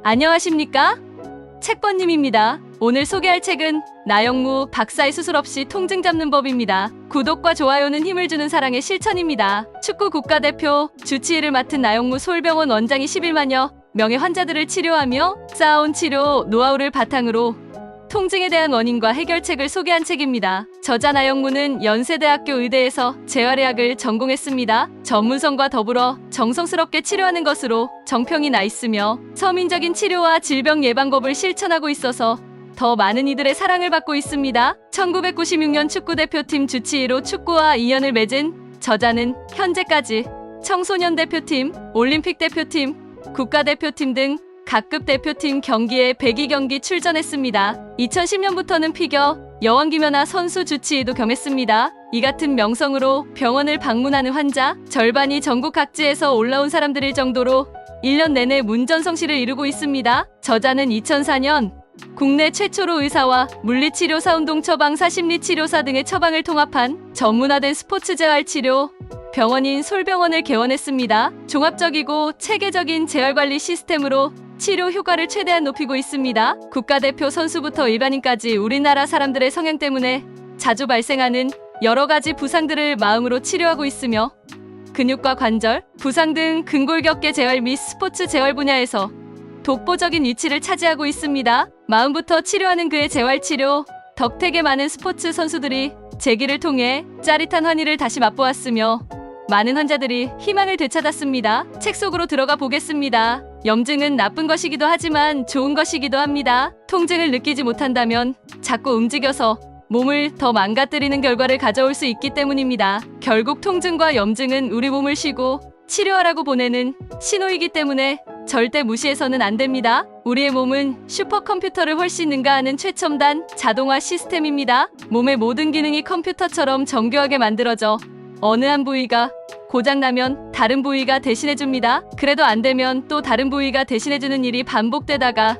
안녕하십니까? 책번님입니다. 오늘 소개할 책은 나영무 박사의 수술 없이 통증 잡는 법입니다. 구독과 좋아요는 힘을 주는 사랑의 실천입니다. 축구 국가대표 주치의를 맡은 나영무 서울병원 원장이 11만여 명의 환자들을 치료하며 쌓아온 치료 노하우를 바탕으로 통증에 대한 원인과 해결책을 소개한 책입니다. 저자 나영무는 연세대학교 의대에서 재활의학을 전공했습니다. 전문성과 더불어 정성스럽게 치료하는 것으로 정평이 나 있으며 서민적인 치료와 질병 예방법을 실천하고 있어서 더 많은 이들의 사랑을 받고 있습니다. 1996년 축구대표팀 주치의로 축구와 인연을 맺은 저자는 현재까지 청소년 대표팀, 올림픽 대표팀, 국가대표팀 등 각급 대표팀 경기에 102경기 출전했습니다. 2010년부터는 피겨, 여왕김연아 선수 주치의도 겸했습니다. 이 같은 명성으로 병원을 방문하는 환자 절반이 전국 각지에서 올라온 사람들일 정도로 1년 내내 문전성시를 이루고 있습니다. 저자는 2004년 국내 최초로 의사와 물리치료사, 운동처방사, 심리치료사 등의 처방을 통합한 전문화된 스포츠 재활치료 병원인 솔병원을 개원했습니다. 종합적이고 체계적인 재활관리 시스템으로 치료 효과를 최대한 높이고 있습니다. 국가대표 선수부터 일반인까지 우리나라 사람들의 성향 때문에 자주 발생하는 여러 가지 부상들을 마음으로 치료하고 있으며 근육과 관절, 부상 등 근골격계 재활 및 스포츠 재활 분야에서 독보적인 위치를 차지하고 있습니다. 마음부터 치료하는 그의 재활치료 덕택에 많은 스포츠 선수들이 재기를 통해 짜릿한 환희를 다시 맛보았으며 많은 환자들이 희망을 되찾았습니다. 책 속으로 들어가 보겠습니다. 염증은 나쁜 것이기도 하지만 좋은 것이기도 합니다. 통증을 느끼지 못한다면 자꾸 움직여서 몸을 더 망가뜨리는 결과를 가져올 수 있기 때문입니다. 결국 통증과 염증은 우리 몸을 쉬고 치료하라고 보내는 신호이기 때문에 절대 무시해서는 안 됩니다. 우리의 몸은 슈퍼컴퓨터를 훨씬 능가하는 최첨단 자동화 시스템입니다. 몸의 모든 기능이 컴퓨터처럼 정교하게 만들어져 어느 한 부위가 고장나면 다른 부위가 대신해줍니다. 그래도 안 되면 또 다른 부위가 대신해주는 일이 반복되다가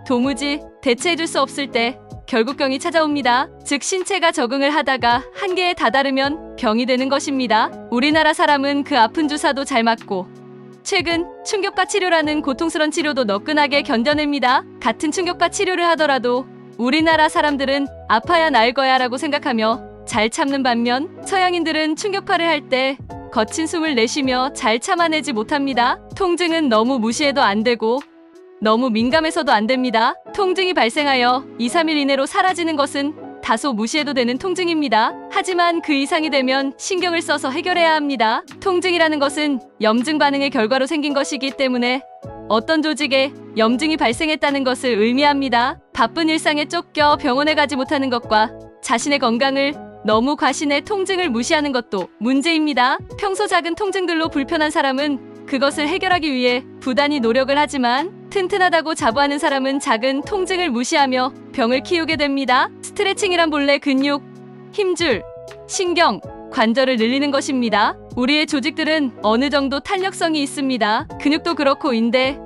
도무지 대체해줄 수 없을 때 결국 병이 찾아옵니다. 즉 신체가 적응을 하다가 한계에 다다르면 병이 되는 것입니다. 우리나라 사람은 그 아픈 주사도 잘 맞고 최근 충격파 치료라는 고통스러운 치료도 너끈하게 견뎌냅니다. 같은 충격파 치료를 하더라도 우리나라 사람들은 아파야 나을 거야 라고 생각하며 잘 참는 반면 서양인들은 충격파를 할 때 거친 숨을 내쉬며 잘 참아내지 못합니다. 통증은 너무 무시해도 안 되고 너무 민감해서도 안 됩니다. 통증이 발생하여 2, 3일 이내로 사라지는 것은 다소 무시해도 되는 통증입니다. 하지만 그 이상이 되면 신경을 써서 해결해야 합니다. 통증이라는 것은 염증 반응의 결과로 생긴 것이기 때문에 어떤 조직에 염증이 발생했다는 것을 의미합니다. 바쁜 일상에 쫓겨 병원에 가지 못하는 것과 자신의 건강을 너무 과신해 통증을 무시하는 것도 문제입니다. 평소 작은 통증들로 불편한 사람은 그것을 해결하기 위해 부단히 노력을 하지만 튼튼하다고 자부하는 사람은 작은 통증을 무시하며 병을 키우게 됩니다. 스트레칭이란 본래 근육, 힘줄, 신경, 관절을 늘리는 것입니다. 우리의 조직들은 어느 정도 탄력성이 있습니다. 근육도 그렇고 인대,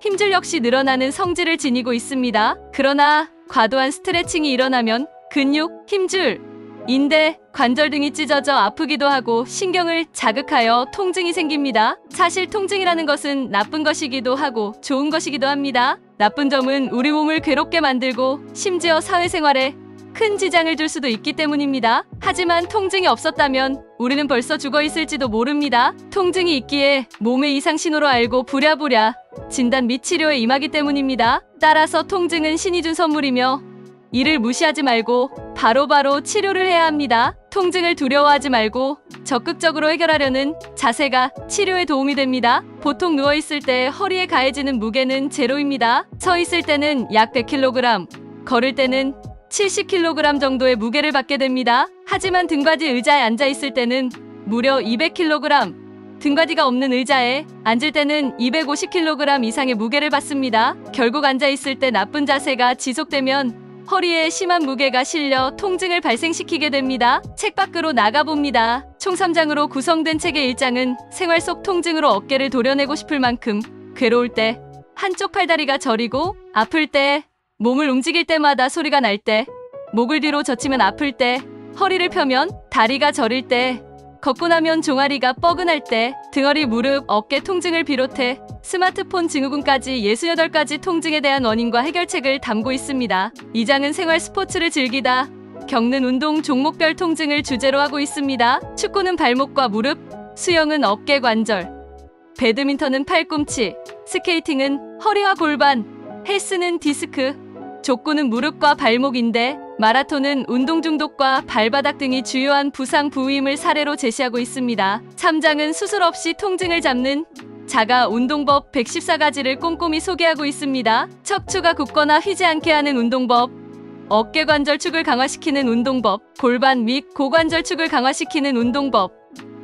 힘줄 역시 늘어나는 성질을 지니고 있습니다. 그러나 과도한 스트레칭이 일어나면 근육, 힘줄, 인대, 관절 등이 찢어져 아프기도 하고 신경을 자극하여 통증이 생깁니다. 사실 통증이라는 것은 나쁜 것이기도 하고 좋은 것이기도 합니다. 나쁜 점은 우리 몸을 괴롭게 만들고 심지어 사회생활에 큰 지장을 줄 수도 있기 때문입니다. 하지만 통증이 없었다면 우리는 벌써 죽어 있을지도 모릅니다. 통증이 있기에 몸의 이상 신호로 알고 부랴부랴 진단 및 치료에 임하기 때문입니다. 따라서 통증은 신이 준 선물이며 이를 무시하지 말고 바로바로 치료를 해야 합니다. 통증을 두려워하지 말고 적극적으로 해결하려는 자세가 치료에 도움이 됩니다. 보통 누워있을 때 허리에 가해지는 무게는 제로입니다. 서있을 때는 약 100kg, 걸을 때는 70kg 정도의 무게를 받게 됩니다. 하지만 등받이 의자에 앉아있을 때는 무려 200kg, 등받이가 없는 의자에 앉을 때는 250kg 이상의 무게를 받습니다. 결국 앉아있을 때 나쁜 자세가 지속되면 허리에 심한 무게가 실려 통증을 발생시키게 됩니다. 책 밖으로 나가봅니다. 총 3장으로 구성된 책의 1장은 생활 속 통증으로 어깨를 도려내고 싶을 만큼 괴로울 때, 한쪽 팔다리가 저리고 아플 때, 몸을 움직일 때마다 소리가 날 때, 목을 뒤로 젖히면 아플 때, 허리를 펴면 다리가 저릴 때, 걷고 나면 종아리가 뻐근할 때, 등허리, 무릎, 어깨 통증을 비롯해 스마트폰 증후군까지 68가지 통증에 대한 원인과 해결책을 담고 있습니다. 이 장은 생활 스포츠를 즐기다 겪는 운동 종목별 통증을 주제로 하고 있습니다. 축구는 발목과 무릎, 수영은 어깨 관절, 배드민턴은 팔꿈치, 스케이팅은 허리와 골반, 헬스는 디스크, 족구는 무릎과 발목인데, 마라톤은 운동 중독과 발바닥 등이 주요한 부상 부위임을 사례로 제시하고 있습니다. 3장은 수술 없이 통증을 잡는 자가 운동법 114가지를 꼼꼼히 소개하고 있습니다. 척추가 굽거나 휘지 않게 하는 운동법, 어깨 관절축을 강화시키는 운동법, 골반 및 고관절축을 강화시키는 운동법,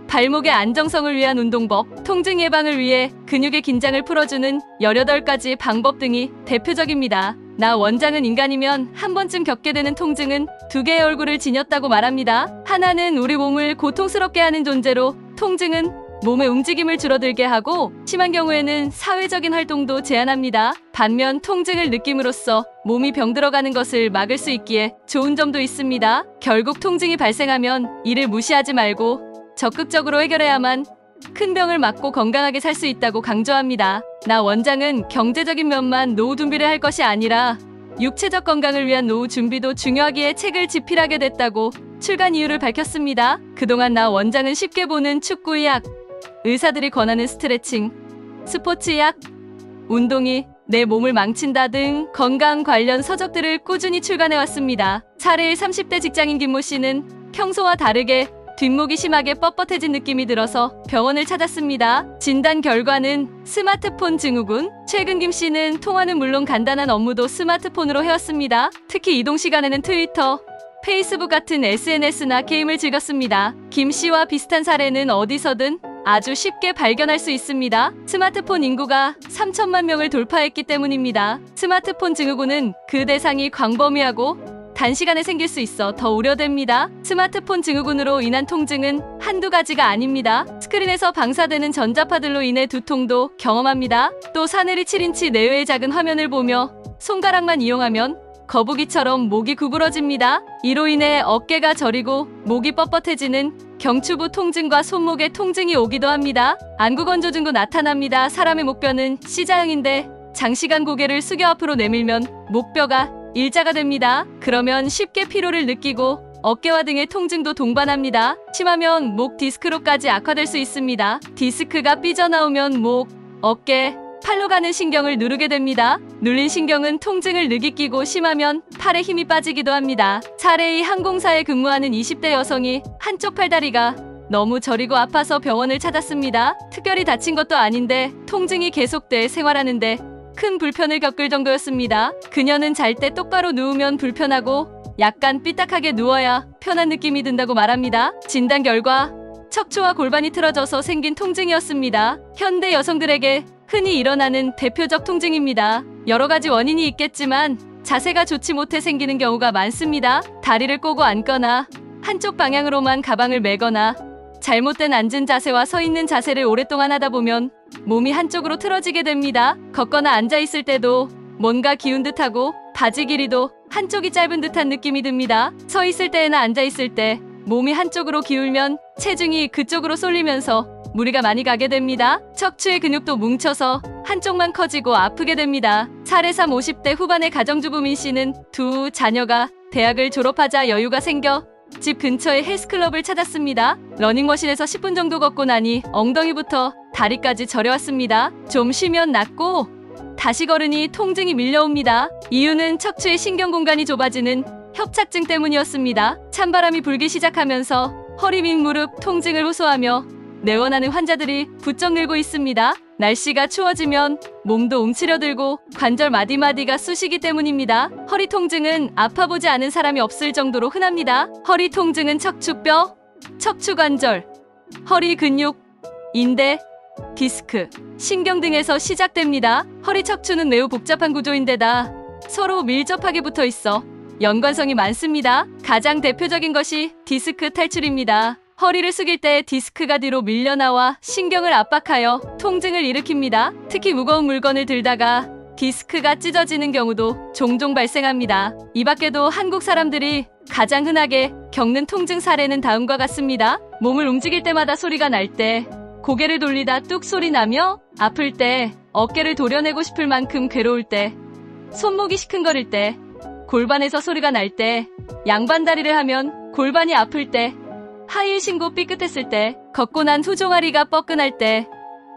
발목의 안정성을 위한 운동법, 통증 예방을 위해 근육의 긴장을 풀어주는 18가지 방법 등이 대표적입니다. 나 원장은 인간이면 한 번쯤 겪게 되는 통증은 두 개의 얼굴을 지녔다고 말합니다. 하나는 우리 몸을 고통스럽게 하는 존재로, 통증은 몸의 움직임을 줄어들게 하고 심한 경우에는 사회적인 활동도 제한합니다. 반면 통증을 느낌으로써 몸이 병들어가는 것을 막을 수 있기에 좋은 점도 있습니다. 결국 통증이 발생하면 이를 무시하지 말고 적극적으로 해결해야만 큰 병을 막고 건강하게 살 수 있다고 강조합니다. 나 원장은 경제적인 면만 노후 준비를 할 것이 아니라 육체적 건강을 위한 노후 준비도 중요하기에 책을 집필하게 됐다고 출간 이유를 밝혔습니다. 그동안 나 원장은 쉽게 보는 축구의학, 의사들이 권하는 스트레칭, 스포츠의학, 운동이 내 몸을 망친다 등 건강 관련 서적들을 꾸준히 출간해왔습니다. 사례의 30대 직장인 김모 씨는 평소와 다르게 뒷목이 심하게 뻣뻣해진 느낌이 들어서 병원을 찾았습니다. 진단 결과는 스마트폰 증후군. 최근 김 씨는 통화는 물론 간단한 업무도 스마트폰으로 해왔습니다. 특히 이동 시간에는 트위터, 페이스북 같은 SNS나 게임을 즐겼습니다. 김 씨와 비슷한 사례는 어디서든 아주 쉽게 발견할 수 있습니다. 스마트폰 인구가 3천만 명을 돌파했기 때문입니다. 스마트폰 증후군은 그 대상이 광범위하고 단시간에 생길 수 있어 더 우려됩니다. 스마트폰 증후군으로 인한 통증은 한두 가지가 아닙니다. 스크린에서 방사되는 전자파들로 인해 두통도 경험합니다. 또 사내리 7인치 내외의 작은 화면을 보며 손가락만 이용하면 거북이처럼 목이 구부러집니다. 이로 인해 어깨가 저리고 목이 뻣뻣해지는 경추부 통증과 손목에 통증이 오기도 합니다. 안구건조증도 나타납니다. 사람의 목뼈는 C자형인데 장시간 고개를 숙여 앞으로 내밀면 목뼈가 일자가 됩니다. 그러면 쉽게 피로를 느끼고 어깨와 등의 통증도 동반합니다. 심하면 목 디스크로까지 악화될 수 있습니다. 디스크가 삐져나오면 목, 어깨, 팔로 가는 신경을 누르게 됩니다. 눌린 신경은 통증을 느끼고 심하면 팔에 힘이 빠지기도 합니다. 사례의 항공사에 근무하는 20대 여성이 한쪽 팔다리가 너무 저리고 아파서 병원을 찾았습니다. 특별히 다친 것도 아닌데 통증이 계속돼 생활하는데 큰 불편을 겪을 정도였습니다. 그녀는 잘 때 똑바로 누우면 불편하고 약간 삐딱하게 누워야 편한 느낌이 든다고 말합니다. 진단 결과 척추와 골반이 틀어져서 생긴 통증이었습니다. 현대 여성들에게 흔히 일어나는 대표적 통증입니다. 여러 가지 원인이 있겠지만 자세가 좋지 못해 생기는 경우가 많습니다. 다리를 꼬고 앉거나 한쪽 방향으로만 가방을 메거나 잘못된 앉은 자세와 서 있는 자세를 오랫동안 하다 보면 몸이 한쪽으로 틀어지게 됩니다. 걷거나 앉아있을 때도 뭔가 기운 듯하고 바지 길이도 한쪽이 짧은 듯한 느낌이 듭니다. 서 있을 때나 앉아있을 때 몸이 한쪽으로 기울면 체중이 그쪽으로 쏠리면서 무리가 많이 가게 됩니다. 척추의 근육도 뭉쳐서 한쪽만 커지고 아프게 됩니다. 사례 3, 50대 후반의 가정주부 민 씨는 두 자녀가 대학을 졸업하자 여유가 생겨 집 근처의 헬스클럽을 찾았습니다. 러닝머신에서 10분 정도 걷고 나니 엉덩이부터 다리까지 저려왔습니다. 좀 쉬면 낫고 다시 걸으니 통증이 밀려옵니다. 이유는 척추의 신경 공간이 좁아지는 협착증 때문이었습니다. 찬바람이 불기 시작하면서 허리 및 무릎 통증을 호소하며 내원하는 환자들이 부쩍 늘고 있습니다. 날씨가 추워지면 몸도 움츠려들고 관절 마디마디가 쑤시기 때문입니다. 허리 통증은 아파보지 않은 사람이 없을 정도로 흔합니다. 허리 통증은 척추뼈, 척추관절, 허리 근육, 인대, 디스크, 신경 등에서 시작됩니다. 허리 척추는 매우 복잡한 구조인데다 서로 밀접하게 붙어 있어 연관성이 많습니다. 가장 대표적인 것이 디스크 탈출입니다. 허리를 숙일 때 디스크가 뒤로 밀려나와 신경을 압박하여 통증을 일으킵니다. 특히 무거운 물건을 들다가 디스크가 찢어지는 경우도 종종 발생합니다. 이 밖에도 한국 사람들이 가장 흔하게 겪는 통증 사례는 다음과 같습니다. 몸을 움직일 때마다 소리가 날 때, 고개를 돌리다 뚝 소리 나며 아플 때, 어깨를 도려내고 싶을 만큼 괴로울 때, 손목이 시큰거릴 때, 골반에서 소리가 날 때, 양반다리를 하면 골반이 아플 때, 하이힐 신고 삐끗했을 때, 걷고 난 후 종아리가 뻐근할 때,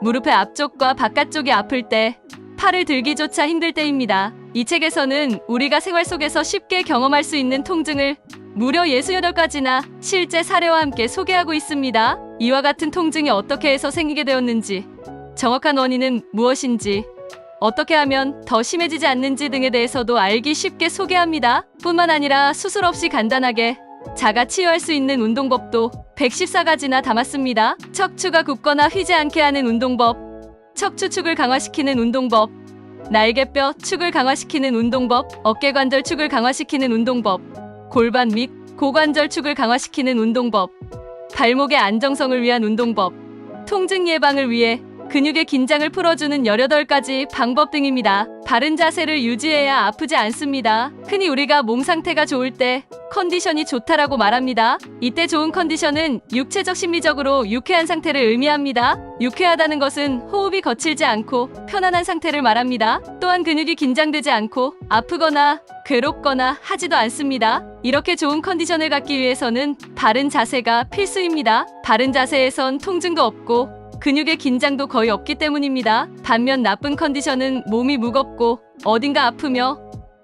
무릎의 앞쪽과 바깥쪽이 아플 때, 팔을 들기조차 힘들 때입니다. 이 책에서는 우리가 생활 속에서 쉽게 경험할 수 있는 통증을 무려 68가지나 실제 사례와 함께 소개하고 있습니다. 이와 같은 통증이 어떻게 해서 생기게 되었는지, 정확한 원인은 무엇인지, 어떻게 하면 더 심해지지 않는지 등에 대해서도 알기 쉽게 소개합니다. 뿐만 아니라 수술 없이 간단하게 자가 치유할 수 있는 운동법도 114가지나 담았습니다. 척추가 굽거나 휘지 않게 하는 운동법, 척추축을 강화시키는 운동법, 날개뼈 축을 강화시키는 운동법, 어깨관절 축을 강화시키는 운동법, 골반 및 고관절 축을 강화시키는 운동법, 발목의 안정성을 위한 운동법, 통증 예방을 위해 근육의 긴장을 풀어주는 18가지 방법 등입니다. 바른 자세를 유지해야 아프지 않습니다. 흔히 우리가 몸 상태가 좋을 때 컨디션이 좋다라고 말합니다. 이때 좋은 컨디션은 육체적 심리적으로 유쾌한 상태를 의미합니다. 유쾌하다는 것은 호흡이 거칠지 않고 편안한 상태를 말합니다. 또한 근육이 긴장되지 않고 아프거나 괴롭거나 하지도 않습니다. 이렇게 좋은 컨디션을 갖기 위해서는 바른 자세가 필수입니다. 바른 자세에선 통증도 없고 근육의 긴장도 거의 없기 때문입니다. 반면 나쁜 컨디션은 몸이 무겁고 어딘가 아프며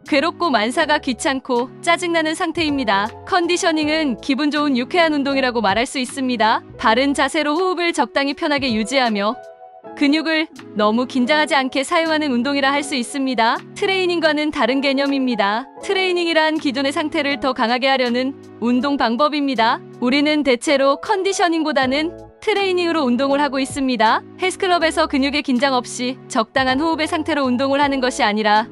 괴롭고 만사가 귀찮고 짜증나는 상태입니다. 컨디셔닝은 기분 좋은 유쾌한 운동이라고 말할 수 있습니다. 바른 자세로 호흡을 적당히 편하게 유지하며 근육을 너무 긴장하지 않게 사용하는 운동이라 할 수 있습니다. 트레이닝과는 다른 개념입니다. 트레이닝이란 기존의 상태를 더 강하게 하려는 운동 방법입니다. 우리는 대체로 컨디셔닝보다는 트레이닝으로 운동을 하고 있습니다. 헬스클럽에서 근육의 긴장 없이 적당한 호흡의 상태로 운동을 하는 것이 아니라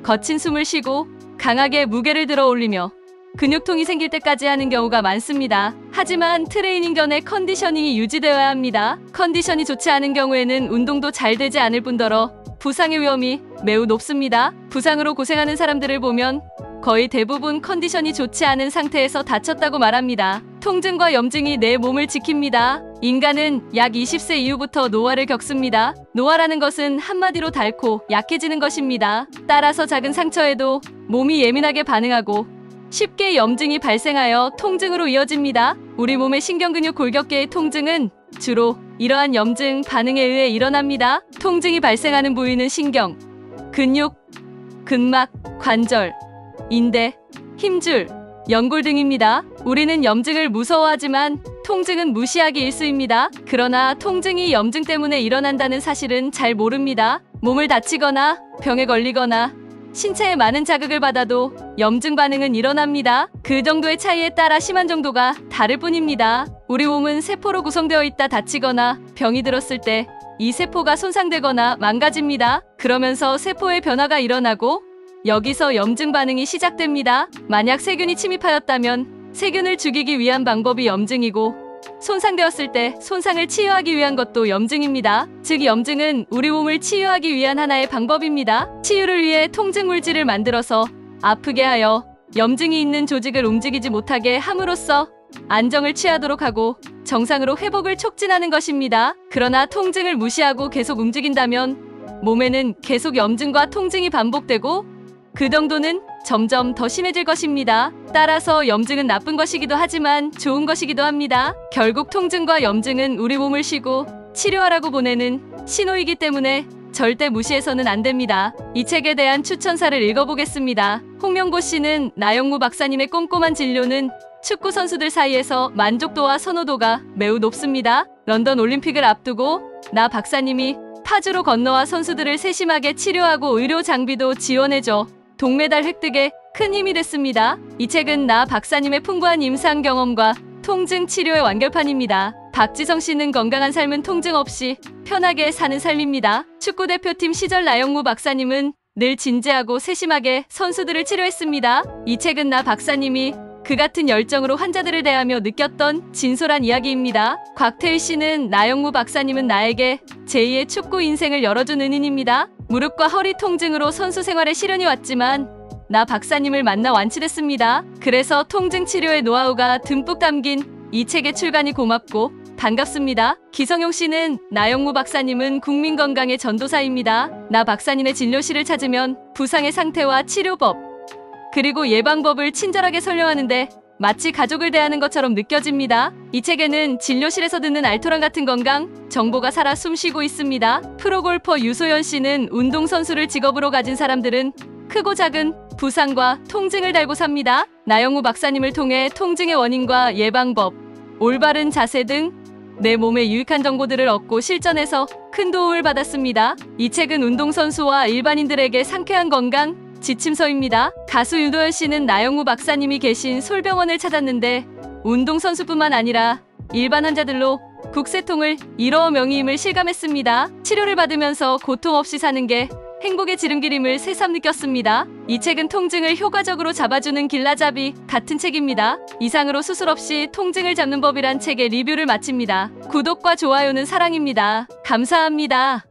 거친 숨을 쉬고 강하게 무게를 들어 올리며 근육통이 생길 때까지 하는 경우가 많습니다. 하지만 트레이닝 전에 컨디셔닝이 유지되어야 합니다. 컨디션이 좋지 않은 경우에는 운동도 잘 되지 않을 뿐더러 부상의 위험이 매우 높습니다. 부상으로 고생하는 사람들을 보면 거의 대부분 컨디션이 좋지 않은 상태에서 다쳤다고 말합니다. 통증과 염증이 내 몸을 지킵니다. 인간은 약 20세 이후부터 노화를 겪습니다. 노화라는 것은 한마디로 닳고 약해지는 것입니다. 따라서 작은 상처에도 몸이 예민하게 반응하고 쉽게 염증이 발생하여 통증으로 이어집니다. 우리 몸의 신경근육 골격계의 통증은 주로 이러한 염증 반응에 의해 일어납니다. 통증이 발생하는 부위는 신경, 근육, 근막, 관절, 인대, 힘줄, 연골 등입니다. 우리는 염증을 무서워하지만 통증은 무시하기 일쑤입니다. 그러나 통증이 염증 때문에 일어난다는 사실은 잘 모릅니다. 몸을 다치거나 병에 걸리거나 신체에 많은 자극을 받아도 염증 반응은 일어납니다. 그 정도의 차이에 따라 심한 정도가 다를 뿐입니다. 우리 몸은 세포로 구성되어 있다. 다치거나 병이 들었을 때 이 세포가 손상되거나 망가집니다. 그러면서 세포의 변화가 일어나고 여기서 염증 반응이 시작됩니다. 만약 세균이 침입하였다면 세균을 죽이기 위한 방법이 염증이고 손상되었을 때 손상을 치유하기 위한 것도 염증입니다. 즉 염증은 우리 몸을 치유하기 위한 하나의 방법입니다. 치유를 위해 통증 물질을 만들어서 아프게 하여 염증이 있는 조직을 움직이지 못하게 함으로써 안정을 취하도록 하고 정상으로 회복을 촉진하는 것입니다. 그러나 통증을 무시하고 계속 움직인다면 몸에는 계속 염증과 통증이 반복되고 그 정도는 점점 더 심해질 것입니다. 따라서 염증은 나쁜 것이기도 하지만 좋은 것이기도 합니다. 결국 통증과 염증은 우리 몸을 쉬고 치료하라고 보내는 신호이기 때문에 절대 무시해서는 안 됩니다. 이 책에 대한 추천사를 읽어보겠습니다. 홍명보 씨는 나영무 박사님의 꼼꼼한 진료는 축구 선수들 사이에서 만족도와 선호도가 매우 높습니다. 런던 올림픽을 앞두고 나 박사님이 파주로 건너와 선수들을 세심하게 치료하고 의료 장비도 지원해줘 동메달 획득에 큰 힘이 됐습니다. 이 책은 나 박사님의 풍부한 임상 경험과 통증 치료의 완결판입니다. 박지성 씨는 건강한 삶은 통증 없이 편하게 사는 삶입니다. 축구대표팀 시절 나영무 박사님은 늘 진지하고 세심하게 선수들을 치료했습니다. 이 책은 나 박사님이 그 같은 열정으로 환자들을 대하며 느꼈던 진솔한 이야기입니다. 곽태일 씨는 나영무 박사님은 나에게 제2의 축구 인생을 열어준 은인입니다. 무릎과 허리 통증으로 선수 생활에 시련이 왔지만 나 박사님을 만나 완치됐습니다. 그래서 통증 치료의 노하우가 듬뿍 담긴 이 책의 출간이 고맙고 반갑습니다. 기성용 씨는 나영무 박사님은 국민건강의 전도사입니다. 나 박사님의 진료실을 찾으면 부상의 상태와 치료법, 그리고 예방법을 친절하게 설명하는데 마치 가족을 대하는 것처럼 느껴집니다. 이 책에는 진료실에서 듣는 알토란 같은 건강 정보가 살아 숨쉬고 있습니다. 프로골퍼 유소연 씨는 운동선수를 직업으로 가진 사람들은 크고 작은 부상과 통증을 달고 삽니다. 나영무 박사님을 통해 통증의 원인과 예방법, 올바른 자세 등 내 몸에 유익한 정보들을 얻고 실전에서 큰 도움을 받았습니다. 이 책은 운동선수와 일반인들에게 상쾌한 건강 지침서입니다. 가수 윤도현 씨는 나영무 박사님이 계신 솔병원을 찾았는데 운동선수뿐만 아니라 일반 환자들로 국세통을 이뤄 명의임을 실감했습니다. 치료를 받으면서 고통 없이 사는 게 행복의 지름길임을 새삼 느꼈습니다. 이 책은 통증을 효과적으로 잡아주는 길라잡이 같은 책입니다. 이상으로 수술 없이 통증을 잡는 법이란 책의 리뷰를 마칩니다. 구독과 좋아요는 사랑입니다. 감사합니다.